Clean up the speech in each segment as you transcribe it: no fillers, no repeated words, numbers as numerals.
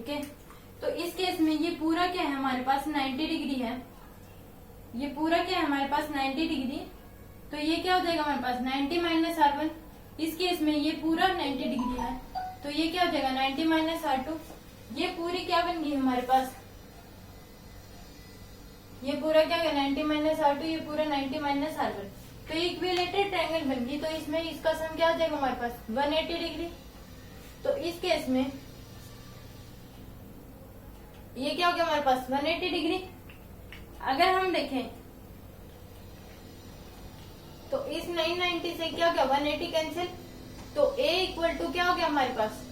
Okay, तो इस case में ये पूरा क्या है हमारे पास 90 डिग्री है, ये पूरा क्या है हमारे पास 90 डिग्री, तो ये क्या हो जाएगा हमारे पास 90 माइनस R1। इस केस में ये पूरा 90 डिग्री है, तो ये क्या हो जाएगा 90 माइनस R2। ये पूरी क्या बन गई हमारे पास, ये पूरा क्या है 90 माइनस R2, ये पूरा 90 माइनस R1, तो इक्विलेटरल ट्रायंगल बन गई। तो इसमें इसका सम क्या आ जाएगा हमारे पास 180 डिग्री। तो इस केस में ये क्या हो गया हमारे पास 180 डिग्री। अगर हम देखें तो इस 990 से क्या हो गया 180 कैंसिल, तो a इक्वल टू क्या हो गया हमारे पास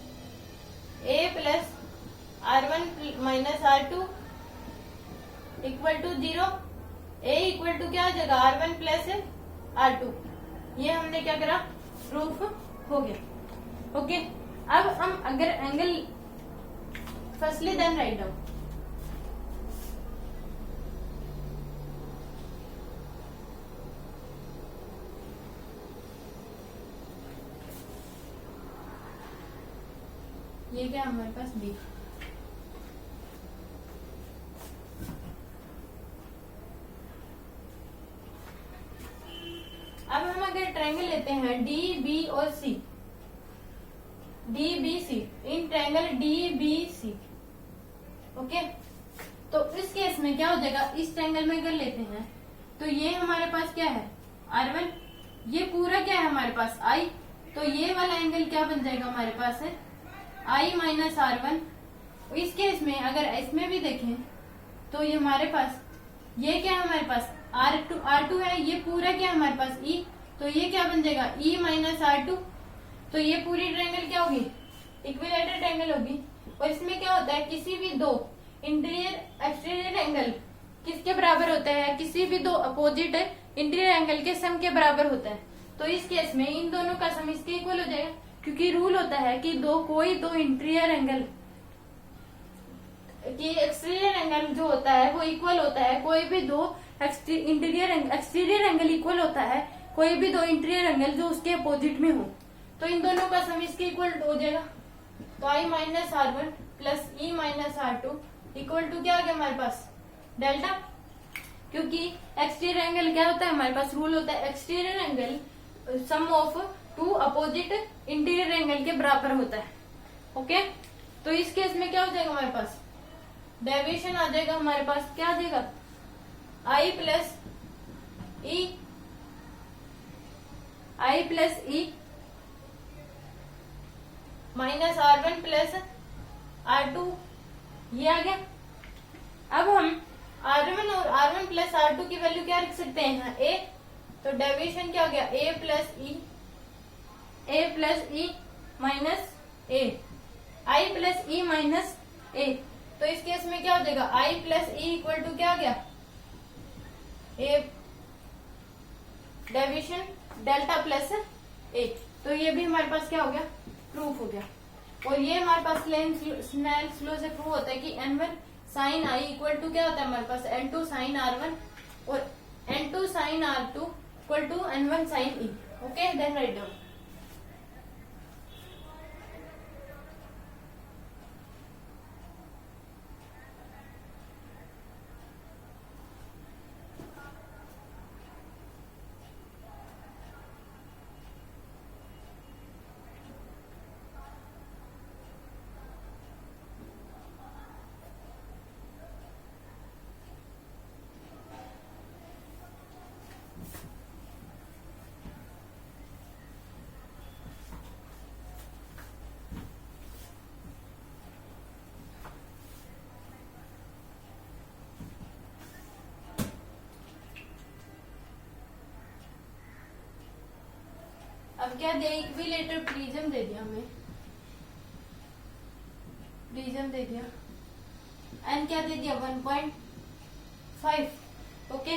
a plus R1 minus R2 equal to 0। a equal to क्या हो जाएगा R1 प्लस R2। ये हमने क्या करा प्रूफ हो गया। ओके, अब हम अगर angle firstly then write down, ये क्या हमारे पास बी। अब हम अगर ट्रायंगल लेते हैं डी बी और C, D B C, in triangle D B C, okay, तो इस केस में क्या हो जाएगा, इस ट्रायंगल में अगर लेते हैं तो ये हमारे पास क्या है R1, ये पूरा क्या है हमारे पास I, तो ये वाला एंगल क्या बन जाएगा हमारे पास है I माइनस R1। इस केस में अगर इसमें भी देखें तो ये हमारे पास ये क्या है हमारे पास R2 है, ये पूरा क्या है हमारे पास E, तो ये क्या बन जाएगा E माइनस R2। तो ये पूरी ट्रायंगल क्या होगी इक्विलेटरल ट्रायंगल होगी। और इसमें क्या होता है किसी भी दो इंटीरियर एक्सटीरियर एंगल किसके बराबर होता है, किसी भी दो अपोजिट इंटीरियर एंगल के सम के बराबर होता है। तो इस केस में इन दोनों का सम इसके इक्वल हो जाएगा, क्योंकि रूल होता है कि कोई दो इंटीरियर एंगल कि एक्सटीरियर एंगल जो होता है वो इक्वल होता है, कोई भी दो एक्सटीरियर एंगल इक्वल होता है कोई भी दो इंटीरियर एंगल जो उसके अपोजिट में हो। तो इन दोनों का सम इसके इक्वल हो जाएगा। तो I minus R1 plus E minus R2 equal to क्या आ गया हमारे पास डेल्टा, क्योंकि एक्सटीरियर एंगल क्या होता है हमारे पास रूल होता है exterior angle sum of two opposite interior angle के बराबर होता है। ओके, तो इस केस में क्या हो जाएगा हमारे पास डेविएशन आ जाएगा हमारे पास, क्या आ जाएगा I plus E minus R1 plus R2, ये आ गया। अब हम R1 और R1 प्लस R2 की वैल्यू क्या रख सकते हैं A, तो डेविएशन क्या हो गया A plus E minus A, I plus E minus A। तो इस केस में क्या हो जाएगा I plus E equal to क्या हो गया A deviation delta plus A। तो ये भी हमारे पास क्या हो गया प्रूफ हो गया। और ये हमारे पास स्नेल्स लॉ से प्रूव होता है कि N1 sign I equal to क्या होता है हमारे पास N2 साइन R1 और N2 sine R2 equal to N1 sine E। Okay, then write down. अब क्या दे इक्विलेटर प्रिज्म दे दिया हमें, प्रिज्म दे दिया एन क्या दे दिया 1.5। ओके,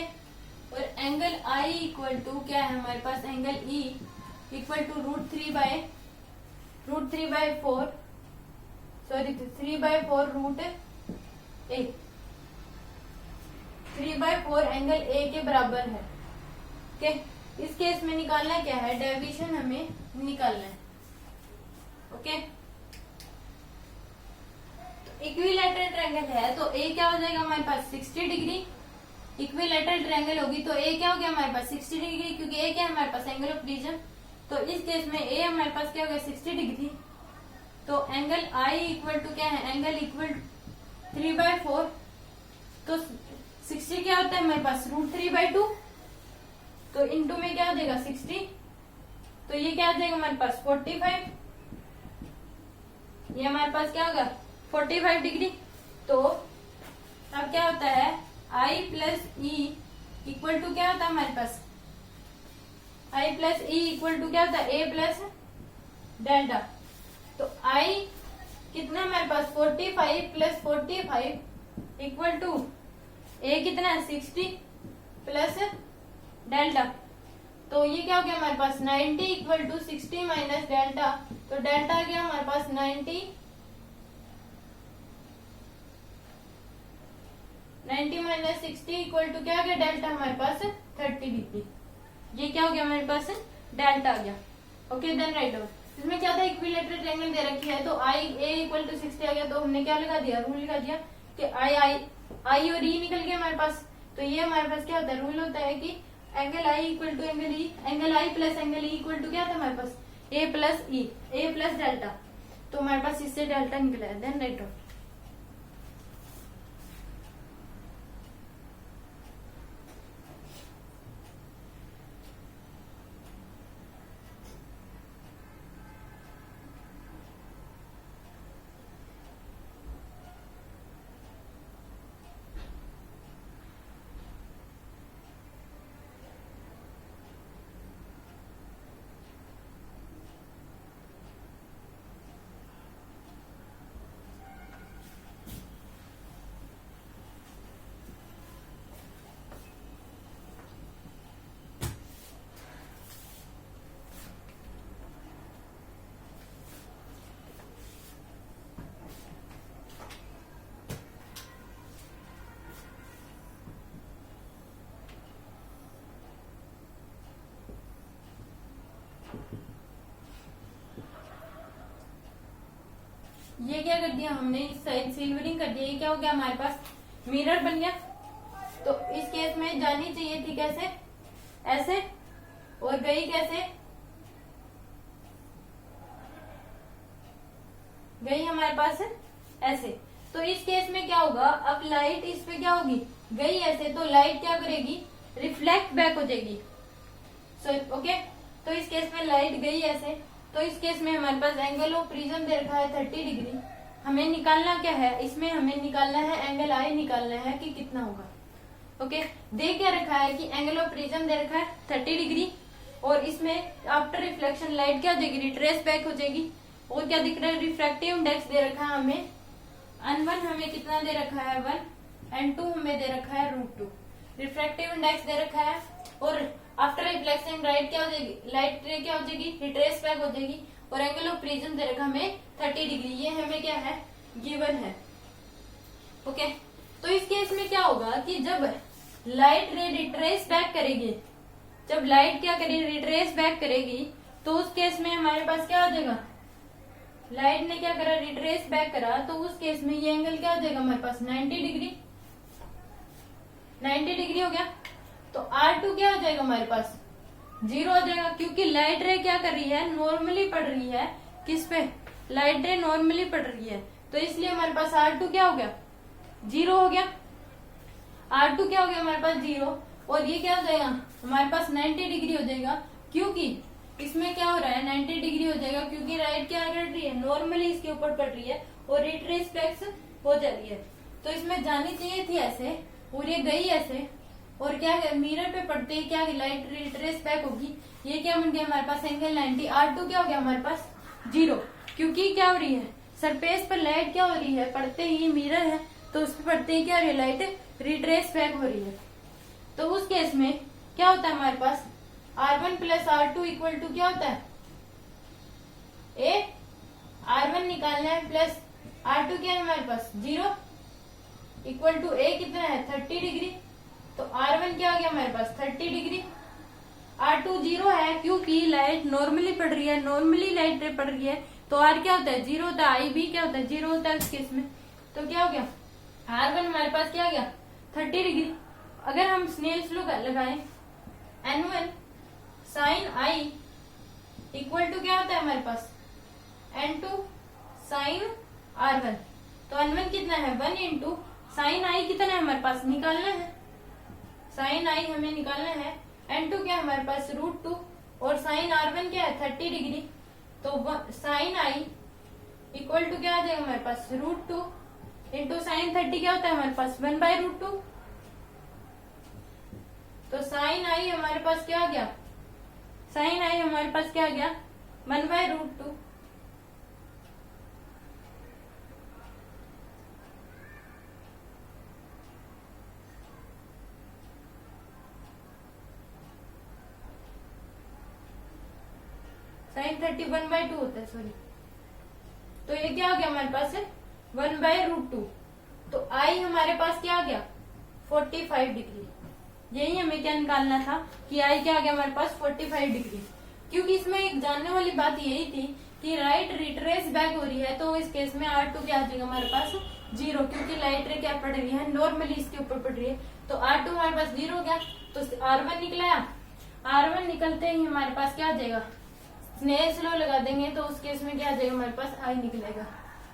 और एंगल I इक्वल टू क्या है हमारे पास angle E equal to √3 by 4 sorry 3/4 root A, 3/4 angle A के बराबर है। ओके, इस केस में निकालना क्या है डेविएशन हमें निकालना है। ओके, तो इक्विलैटरल ट्रायंगल है तो ए क्या हो जाएगा हमारे पास 60 डिग्री। इक्विलैटरल ट्रायंगल होगी तो ए क्या हो गया हमारे पास 60 डिग्री, क्योंकि ए क्या है हमारे पास एंगल ऑफ प्रिज्म। तो इस केस में ए हमारे पास क्या हो गया 60 डिग्री। तो एंगल आई इक्वल टू क्या है, एंगल इक्वल 3/4। तो 60 क्या होता है हमारे पास √3/2। तो इनटू में क्या हो जाएगा 60, तो ये क्या आ जाएगा हमारे पास 45। ये हमारे पास क्या होगा 45 डिग्री। तो अब क्या होता है I plus E equal to क्या होता है हमारे पास, I plus E equal to क्या होता है A प्लस डेल्टा। तो I कितना हमारे पास 45 प्लस 45 इक्वल टू A कितना है 60 प्लस डेल्टा। तो ये क्या हो गया हमारे पास 90 इक्वल टू 60 माइनस डेल्टा। तो डेल्टा आ गया हमारे पास 90 माइनस 60 इक्वल टू क्या हो गया डेल्टा हमारे पास 30 डिग्री। ये क्या हो गया हमारे पास डेल्टा आ गया। Okay then write down. इसमें क्या था इक्विलैटरल ट्रायंगल दे रखी है तो आई ए इक्वल टू 60 आ गया। तो हमने क्या लगा दिया, रूल लगा दिया कि आई और ई निकल गया हमारे पास। तो ये हमारे पास क्या होता है, रूल होता है कि angle I equal to angle E, angle I plus angle E equal to क्या था हमारे पास A plus E, A plus delta. तो हमारे पास इससे डेल्टा निकला है। Then write down. ये क्या कर दिया हमने, इस साइड सिल्वरिंग कर दिया। ये क्या हो गया हमारे पास मिरर बन गया। तो इस केस में जानी चाहिए थी कैसे, ऐसे, और गई कैसे, गई हमारे पास ऐसे। तो इस केस में क्या होगा, अब लाइट इस पे क्या होगी, गई ऐसे, तो लाइट क्या करेगी, रिफ्लेक्ट बैक हो जाएगी। So okay. तो इस केस में लाइट गई ऐसे। तो इस केस में हमारे पास एंगल ऑफ प्रिज्म दे रखा है 30 डिग्री। हमें निकालना क्या है, इसमें हमें निकालना है एंगल आई निकालना है कि कितना होगा। ओके। दे क्या रखा है कि एंगल ऑफ प्रिज्म दे रखा है 30 डिग्री, और इसमें आफ्टर रिफ्लेक्शन लाइट क्या हो जाएगी, रिट्रेस बैक हो जाएगी। और क्या दिख रहा है, रिफ्रैक्टिव इंडेक्स दे रखा है हमें N1 हमें कितना दे रखा है 1, N2 हमें दे रखा है √2। रिफ्रैक्टिव इंडेक्स दे रखा है, और आफ्टर रिफ्लेक्शन लाइट क्या हो जाएगी, लाइट क्या हो जाएगी, रिट्रेस बैक हो जाएगी। और एंगल ऑफ प्रिज्म दे रखा हमें 30 डिग्री। ये हमें क्या है, गिवन है। ओके। तो इस केस में क्या होगा कि जब लाइट रे रिट्रेस बैक करेगी, जब लाइट क्या करेगी, रिट्रेस बैक करेगी, तो उस केस में हमारे पास क्या हो जाएगा, लाइट ने क्या करा, रिट्रेस बैक करा, तो उस केस में ये एंगल क्या हो जाएगा हमारे पास 90 डिग्री। 90 डिग्री हो गया। तो R2 क्या हो जाएगा हमारे पास 0 हो जाएगा, क्योंकि लाइट रे क्या कर रही है, नॉर्मली पड़ रही है किस पे, लाइट रे नॉर्मली पड़ रही है। तो इसलिए हमारे पास R2 क्या हो गया, 0 हो गया। R2 क्या हो गया हमारे पास 0, और ये क्या हो जाएगा हमारे पास 90 डिग्री हो जाएगा, क्योंकि इसमें क्या हो रहा है 90 डिग्री हो जाएगा, क्योंकि लाइट क्या कर रही है, नॉर्मली इसके ऊपर पड़ रही है और रिट्रेस बैक हो जा रही है। तो इसमें जानी चाहिए थी ऐसे, और ये गई ऐसे, और क्या मिरर पे पड़ते ही क्या लाइट रिट्रेस बैक होगी। ये क्या बन गया हमारे पास एंगल 90। R2 क्या हो गया हमारे पास 0, क्योंकि क्या हो रही है, सरफेस पर लाइट क्या हो रही है, पड़ते ही मिरर है तो उस पर पड़ते ही क्या हो रही है, लाइट रिट्रेस बैक हो रही है। तो उस केस में क्या होता है हमारे पास R1 plus R2 equal to क्या होता है, ए R1 निकालना है प्लस R2 क्या है हमारे पास 0 इक्वल टू ए कितना है 30 डिग्री। तो R1 क्या हो गया हमारे पास 30 डिग्री। R2 0 है, क्योंकि लाइट नॉर्मली पड़ रही है, नॉर्मली लाइट रे पड़ रही है, तो R क्या होता है 0 होता है, I भी क्या होता है 0 होता है इस केस में। तो क्या हो गया, R1 हमारे पास क्या आ गया 30 डिग्री। अगर हम स्नेल्स लॉ लगाएं N1 sign I equal to क्या होता है हमारे पास N2 साइन R1। तो N1 कितना है 1 इंटू साइन I कितना है हमारे पास निकालना है, साइन I हमें निकालना है। N2 क्या है हमारे पास √2 और साइन R1 क्या है 30 डिग्री। तो साइन I इक्वल टू क्या आ जाएगा हमारे पास √2 इंटू साइन 30 क्या होता है हमारे पास 1/√2। तो साइन I हमारे पास क्या आ गया, साइन I हमारे पास क्या आ गया 1/√2। साइन 30 1/2 होता है, सॉरी। तो ये क्या आ गया हमारे पास है 1/√2। तो I हमारे पास क्या आ गया 45 डिग्री। यही हमें क्या निकालना था कि I क्या आ गया हमारे पास 45 डिग्री। क्योंकि इसमें एक जानने वाली बात यही थी कि राइट रिट्रेस बैक हो रही है, तो इस केस में R2 क्या आ जाएगा हमारे पास 0, क्योंकि लाइट रे क्या पड़ रही है नॉर्मली इसके ऊपर पड़ रही है। तो R2 हमारे पास 0 हो गया, तो R1 निकला। R1 निकलते ही हमारे पास क्या आ जाएगा, स्नेल्स लॉ लगा देंगे तो उस केस में क्या आ जाएगा हमारे पास I निकलेगा।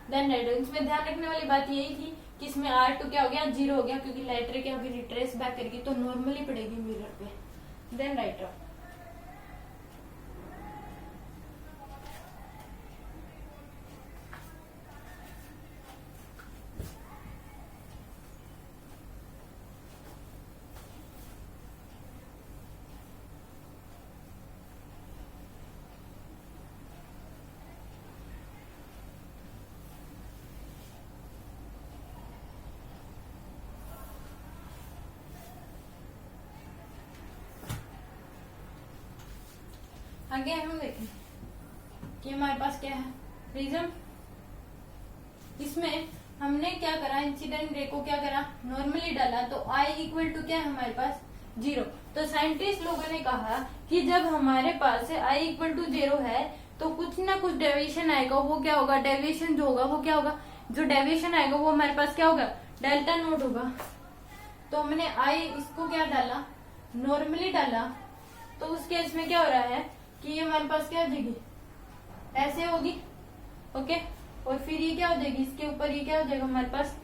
देन राइट, इसमें ध्यान रखने वाली बात यही थी कि इसमें R2 क्या हो गया 0 हो गया, क्योंकि लाइट रे क्या होगी रिट्रेस बैक करेगी तो नॉर्मली पड़ेगी मिरर पे। देन राइट आगे हम देखें कि हमारे पास क्या है प्रिज्म। इसमें हमने क्या करा, इंसिडेंट रे को क्या करा नॉर्मली डाला, तो I इक्वल टू क्या है हमारे पास 0। तो साइंटिस्ट लोगों ने कहा कि जब हमारे पास I इक्वल टू 0 है तो कुछ ना कुछ डेविएशन आएगा, वो क्या होगा डेविएशन जो होगा वो क्या होगा, जो डेविएशन आएगा वो हमारे पास क्या होगा डेल्टा नोट होगा। तो हमने I इसको क्या डाला नॉर्मली डाला, तो उस केस में क्या हो रहा है कि ये हमारे पास क्या हो जाएगी ऐसे होगी, ओके। और फिर ये क्या हो जाएगी इसके ऊपर, ये क्या हो जाएगा हमारे पास,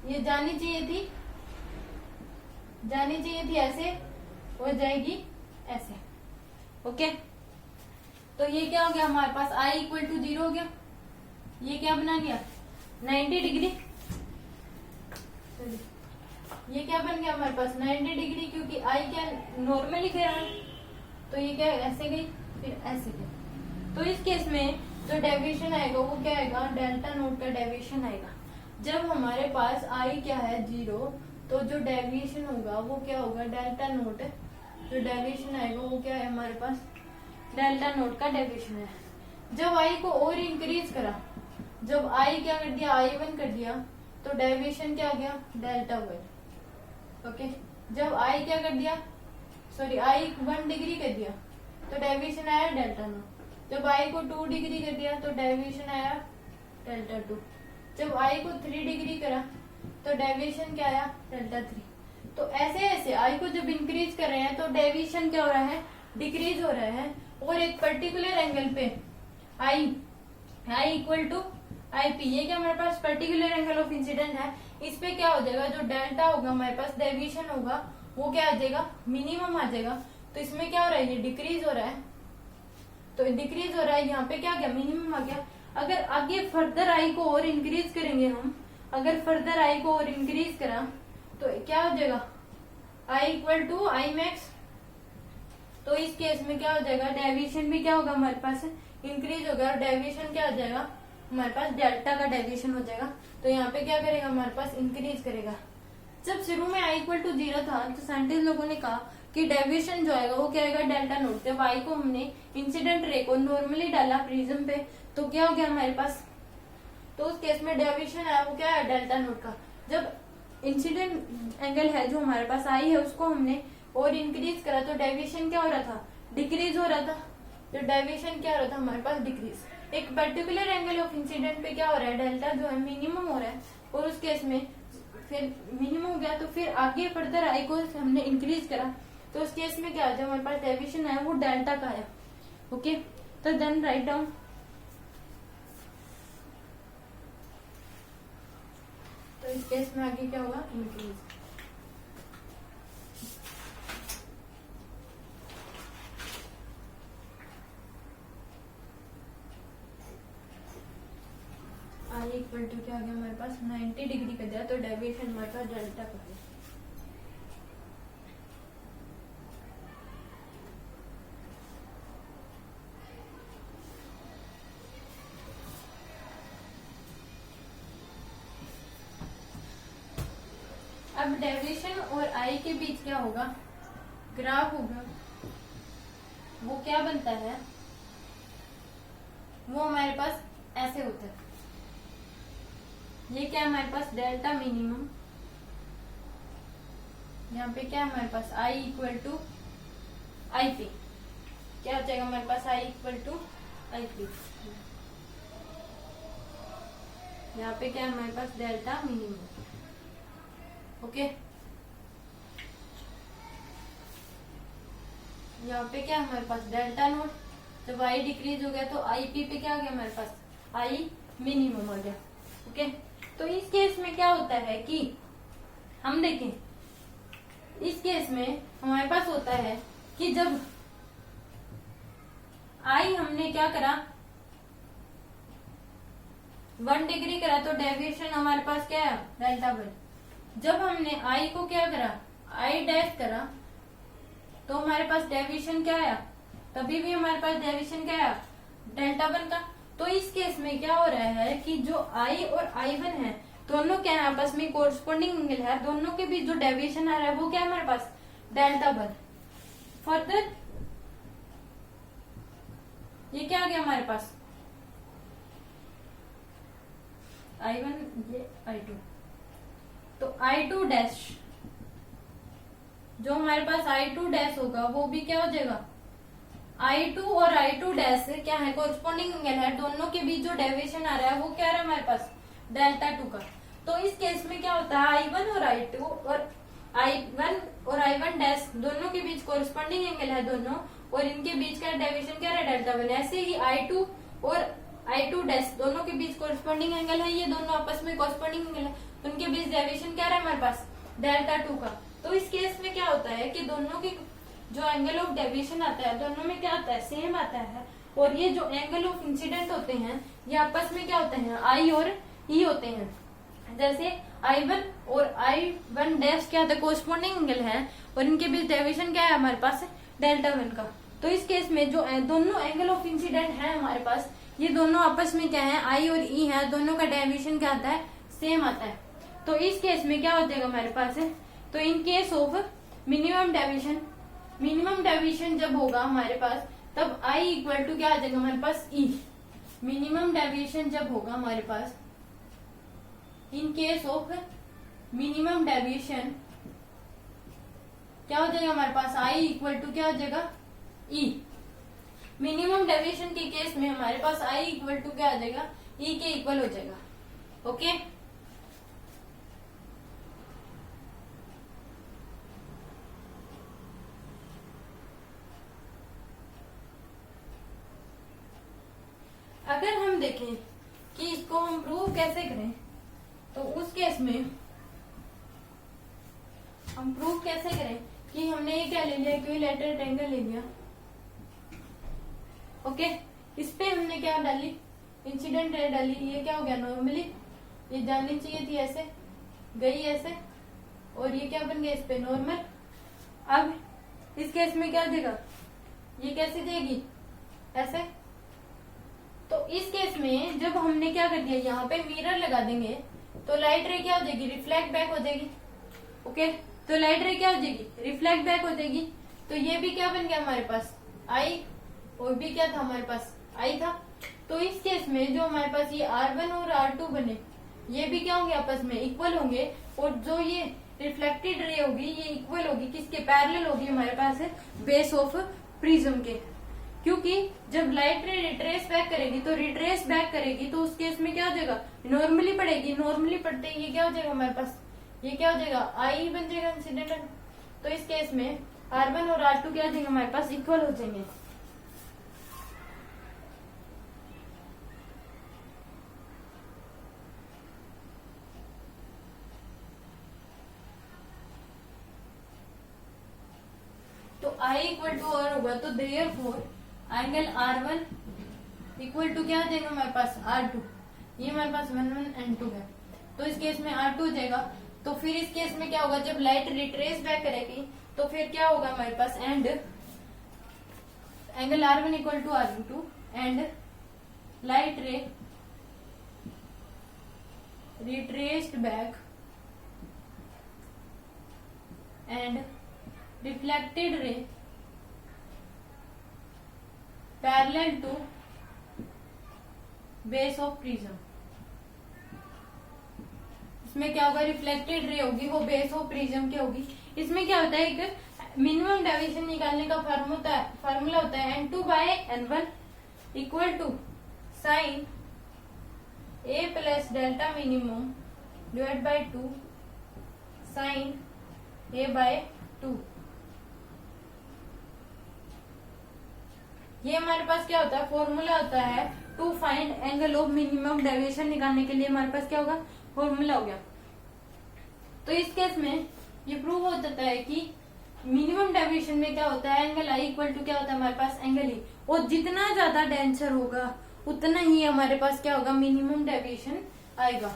ये जानी चाहिए थी ऐसे हो जाएगी ऐसे, ओके। तो ये क्या हो गया हमारे पास I इक्वल टू 0 हो गया। ये क्या बना गया 90 डिग्री, ये क्या बन गया हमारे पास 90 डिग्री, क्योंकि I क्या नॉर्मली गया है, तो ये क्या ऐसे गई फिर ऐसे गई। तो इस केस में जो डेविएशन आएगा वो क्या आएगा डेल्टा नोट का डेविएशन आएगा। जब हमारे पास I क्या है 0, तो जो डेविएशन होगा वो क्या होगा डेल्टा नोट, जो डेविएशन आएगा वो क्या है हमारे पास डेल्टा नोट का डेविएशन है। जब I को और इंक्रीज करा, जब I क्या कर दिया I1 कर दिया, तो डेविएशन क्या आ गया डेल्टा 1, ओके। जब I क्या कर दिया सॉरी I 1 डिग्री कर दिया तो डेविएशन आया डेल्टा नोट। जब I को 2 डिग्री कर दिया तो डेविएशन आया डेल्टा 2। जब I को 3 डिग्री करा तो डेविएशन क्या आया डेल्टा 3। तो ऐसे ऐसे I को जब इंक्रीज कर रहे हैं तो डेविएशन क्या हो रहा है डिक्रीज हो रहा है। और एक पर्टिकुलर एंगल पे I इक्वल टू IP, ये क्या हमारे पास पर्टिकुलर एंगल ऑफ इंसिडेंट है। इस पे क्या हो जाएगा जो डेल्टा होगा हमारे पास डेविएशन होगा वो क्या आ जाएगा मिनिमम आ जाएगा। तो इसमें क्या हो रहा है ये डिक्रीज हो रहा है, तो डिक्रीज हो रहा है, यहाँ पे क्या गया मिनिमम आ गया। अगर आगे फर्दर I को और इंक्रीज करेंगे हम, अगर फर्दर I को और इंक्रीज करा तो क्या हो जाएगा I equal to I max. तो इस केस में क्या हो जाएगा डेविएशन भी क्या होगा हमारे पास इंक्रीज होगा, और डेविएशन क्या हो जाएगा हमारे पास डेल्टा का डेविएशन हो जाएगा। तो यहाँ पे क्या करेगा हमारे पास इंक्रीज करेगा। जब शुरू में I इक्वल टू 0 था तो साइंटिस्ट लोगों ने कहा कि डेविएशन जो आएगा वो क्या आएगा डेल्टा नोट। जब I को हमने इंसिडेंट रे को नॉर्मली डाला प्रिज्म पे तो क्या हो गया हमारे पास, तो उस केस में डेविएशन आया वो क्या है डेल्टा नोट का। जब इंसिडेंट एंगल है जो हमारे पास I है उसको हमने और इंक्रीज करा तो डेविएशन क्या हो रहा था डिक्रीज हो रहा था। जो डेविएशन क्या हो रहा था हमारे पास डिक्रीज। एक पर्टिकुलर एंगल ऑफ इंसिडेंट पे क्या हो रहा है, डेल्टा जो है मिनिमम हो रहा है, और उस केस में फिर मिनिमम हो गया तो फिर आगे फर्दर आई को हमने इंक्रीज करा, तो उस केस में क्या जो हमारे पास डेविएशन है वो डेल्टा का है। ओके, तो देन राइट डाउन, तो इस केस में आगे क्या होगा, इंक्रीज। आई इक्वल टू क्या आ गया हमारे पास 90 डिग्री का दिया, तो डेविएशन हमारे पास डेल्टा का है। अब डेविएशन और आई के बीच क्या होगा, ग्राफ होगा, वो क्या बनता है, वो हमारे पास ऐसे होता है। ये क्या है हमारे पास डेल्टा मिनिमम, यहाँ पे क्या है हमारे पास आई इक्वल टू आई पी, क्या हो जाएगा हमारे पास आई इक्वल टू आई पी, यहाँ पे क्या है हमारे पास डेल्टा मिनिमम। ओके, यहाँ पे क्या है हमारे पास डेल्टा नोट, जब आई डिक्रीज हो गया तो आई पी पे क्या आ गया हमारे पास आई मिनिमम हो गया। ओके, तो इस केस में क्या होता है कि हम देखें, इस केस में हमारे पास होता है कि जब आई हमने क्या करा 1 डिग्री करा, तो डेविएशन हमारे पास क्या है डेल्टा 1। जब हमने आई को क्या करा आई डैश करा, तो हमारे पास डेविएशन क्या आया, तभी भी हमारे पास डेविएशन क्या आया डेल्टा 1 का। तो इस केस में क्या हो रहा है कि जो आई और आई 1 है दोनों क्या है आपस में कोरस्पोंडिंग एंगल है, दोनों के बीच जो डेविएशन आ रहा है वो क्या है हमारे पास डेल्टा 1। फर्दर ये क्या आ गया हमारे पास I1 ये I2, तो I2 डैश, जो हमारे पास I2 डैश होगा वो भी क्या हो जाएगा I2 और I2 डैश क्या है कोरस्पोंडिंग एंगल है, दोनों के बीच जो डेविएशन आ रहा है वो क्या आ रहा है हमारे पास डेल्टा 2 का। तो इस केस में क्या होता है I1 और I2 और I1 और I1 डैश दोनों के बीच कोरस्पोंडिंग एंगल है दोनों, और इनके बीच का डेविएशन क्या है डेल्टा 1। ऐसे ही I2 और I2 डैश दोनों के बीच कोरस्पोंडिंग एंगल है, ये दोनों आपस में कोरस्पोंडिंग एंगल है, उनके बीच डेविएशन क्या रहा है हमारे पास डेल्टा 2 का। तो इस केस में क्या होता है कि दोनों के जो एंगल ऑफ डेविएशन आता है दोनों में क्या आता है सेम आता है, और ये जो एंगल ऑफ इंसिडेंट होते हैं ये आपस में क्या होते हैं आई और ई होते हैं। जैसे I1 और I1 डैश क्या होता है कोरस्पोंडिंग एंगल है, और इनके बीच डेविएशन क्या है हमारे पास डेल्टा 1 का। तो इस केस में जो दोनों एंगल ऑफ इंसिडेंट है हमारे पास, ये दोनों आपस में क्या है आई और ई है, दोनों का डेविएशन क्या आता है सेम आता है। तो इस केस में क्या हो जाएगा हमारे पास है, तो इन केस ऑफ मिनिमम डेविएशन जब होगा हमारे पास, तब आई इक्वल टू क्या आ जाएगा हमारे पास ई। मिनिमम डेविएशन जब होगा हमारे पास, in case of minimum deviation क्या हो जाएगा हमारे पास आई इक्वल टू क्या हो जाएगा ई। मिनिमम डेविएशन के केस में हमारे पास आई इक्वल टू क्या आ जाएगा ई के इक्वल हो जाएगा। ओके, अगर हम देखें कि इसको हम प्रूव कैसे करें, तो उस केस में हम प्रूव कैसे करें कि हमने ये क्या ले लिया इक्विलैटरल ट्रायंगल ले लिया। ओके, इस पे हमने क्या डाली इंसिडेंट रे डाली, ये क्या हो गया नॉर्मली, ये जानी चाहिए थी ऐसे गई ऐसे, और ये क्या बन गया इस पे नॉर्मल। अब इस केस में क्या देगा, ये कैसे देगी ऐसे। तो इस केस में जब हमने क्या कर दिया यहाँ पे मिरर लगा देंगे, तो लाइट रे क्या हो जाएगी रिफ्लेक्ट बैक हो जाएगी। ओके, तो लाइट रे क्या हो जाएगी रिफ्लेक्ट बैक हो जाएगी। तो ये भी क्या बन गया हमारे पास आई, और भी क्या था हमारे पास आई था। तो इस केस में जो हमारे पास ये R1 और R2 बने, ये भी क्या होंगे आपस में इक्वल होंगे, और जो ये रिफ्लेक्टेड रे होगी ये इक्वल होगी किसके पैरेलल होगी हमारे पास बेस ऑफ प्रिज्म के। क्योंकि जब लाइट रे रिट्रेस बैक करेगी तो रिट्रेस बैक करेगी तो उस केस में क्या हो जाएगा, नॉर्मली पड़ेगी, नॉर्मली पड़ते ही ये क्या हो जाएगा हमारे पास, ये क्या हो जाएगा आई बन जाएगा इंसिडेंट। तो इस केस में R1 और R2 क्या हो जाएंगे हमारे पास, इक्वल हो जाएंगे। तो I इक्वल टू R होगा तो therefore angle R1 equal to क्या आ जाएगा हमारे पास R2। ये हमारे पास 1 1 एंड 2 है तो इस केस में R2 हो जाएगा। तो फिर इस केस में क्या होगा, जब लाइट रिट्रेस बैक करेगी तो फिर क्या होगा हमारे पास, and angle R1 equal to R2 and light ray retraced back and reflected ray parallel to base of prism. इसमें क्या होगा, रिफ्लेक्टेड रे होगी वो बेस ऑफ प्रिज्म की होगी। इसमें क्या होता है, एक मिनिमम डेविएशन निकालने का फार्मूला होता है N2 by N1 equal to sine A plus delta minimum divide by 2 sine A by 2। ये हमारे पास क्या होता है, फॉर्मूला होता है to find angle of minimum deviation निकालने के लिए हमारे पास क्या होगा, फॉर्मूला हो गया। तो इस केस में ये प्रूव हो जाता है कि मिनिमम डेविएशन में क्या होता है, एंगल आई इक्वल टू क्या होता है हमारे पास, एंगल ई। और जितना ज्यादा डेंसर होगा उतना ही हमारे पास क्या होगा, मिनिमम डेविएशन आएगा।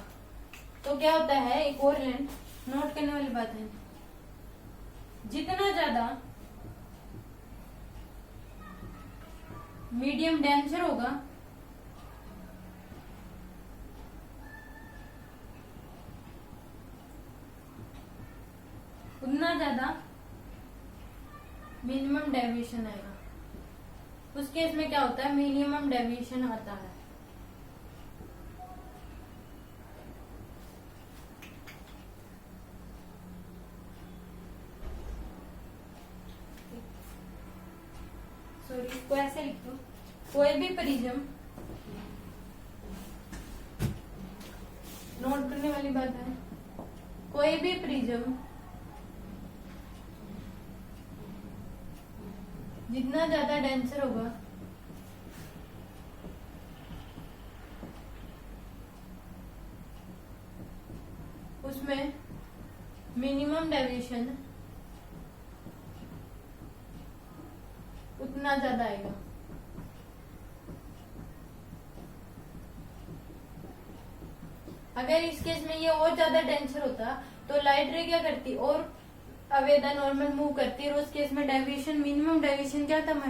तो क्या होता है, एक और लाइन नोट करने वाली बात है, जितना ज्यादा मीडियम डेंसर होगा उतना ज्यादा मिनिमम डेविएशन आएगा। उस केस में क्या होता है, मिनिमम डेविएशन आता है। सॉरी, इसको ऐसे लिख दो, कोई भी प्रिज्म, नोट करने वाली बात है, कोई भी प्रिज्म जितना ज्यादा डेंसर होगा उसमें मिनिमम डेविएशन उतना ज्यादा आएगा। अगर इस केस में ये और ज्यादा डेंसर होता तो लाइट रे क्या करती, और अवे द नॉर्मल मूव करती है, और उस केस में डेविएशन, मिनिमम डेविएशन क्या था हमारे